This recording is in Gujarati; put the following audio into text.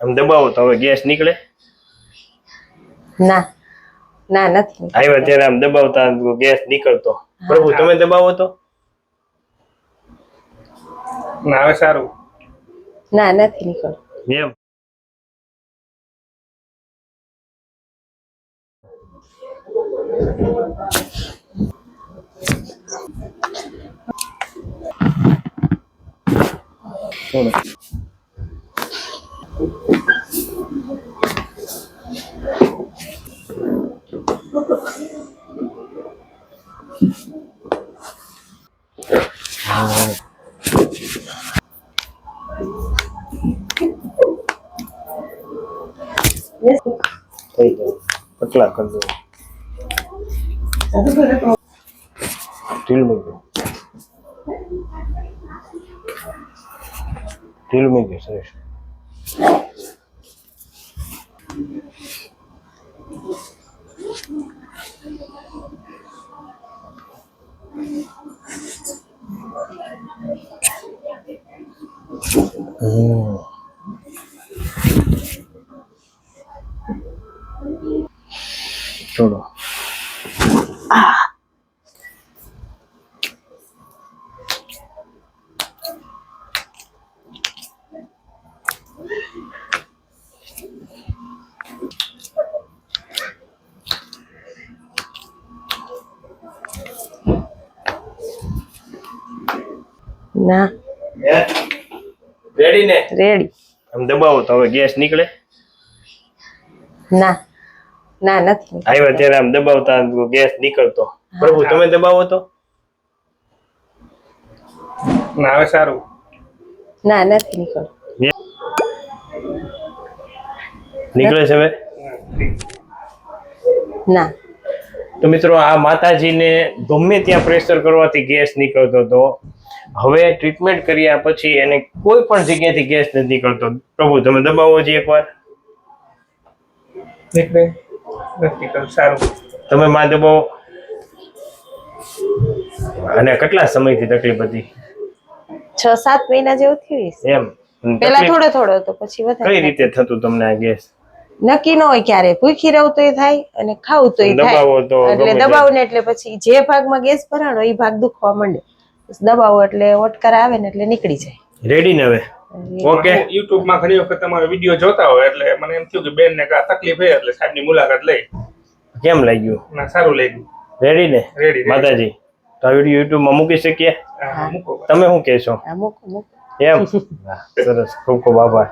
આમ દબાવો તો હવે ગેસ નીકળે? ના ના નથી. આવ્યા ત્યારે આમ દબાવતા ગેસ નીકળતો. પ્રભુ તમે દબાવો તો. ના હવે સારું. ના નથી નીકળતો એમ થઈ જાય. પતલા કરી દો. ઢીલ મૂકી દો. ઢીલ મૂકી દો. સરસ. છોડો. ના રેડી ને? રેડી. આમ દબાવો તો હવે ગેસ નીકળે? ના ના નથી. આવ્યા ત્યારે આમ દબાવતા ગેસ નીકળતો. પ્રભુ તમે દબાવો તો. ના હવે સારું. ના નથી નીકળતો. નીકળે છે હવે? ના. તો મિત્રો આ માતાજીને ગમે ત્યાં પ્રેશર કરવાથી ગેસ નીકળતો હતો. હવે ટ્રીટમેન્ટ કર્યા પછી એને કોઈ પણ જગ્યાથી ગેસ નથી નીકળતો. પ્રભુ તમે દબાવો છો એકવાર. નીકળે નથી. સારું. તમે માં દબાવો. અને કેટલા સમયથી તકલીફ હતી? 6-7 મહિના જેવું થયું છે. એમ પેલા થોડો થોડો હતો, પછી વધારે. કઈ રીતે થતું તમને આ ગેસ? નક્કી ન હોય ક્યારે ભૂખી રહું તોય થાય અને ખાવું તોય દબાવો તો થાય. એટલે ગમે દબાવ ને એટલે પછી જે ભાગમાં ગેસ ભરાણો એ ભાગ દુખવા માંડે. દબાવો એટલે ઓટકાર આવે ને એટલે નીકળી જાય. રેડી ને હવે? ઓકે. યુટ્યુબ માં ઘણી વખત તમારો વિડીયો જોતા હોય એટલે મને એમ થયું કે બેન ને કા તકલીફ છે એટલે સાહેબની મુલાકાત લઈ. કેમ લાગ્યું? ના સારું લાગ્યું. રેડી ને? રેડી. માતાજી તો આ વિડીયો યુટ્યુબ માં મૂકી શકીએ? હા મૂકો. તમે શું કહેશો? મૂકો મૂકો. એમ સરસ. ખૂબ ખૂબ આભાર.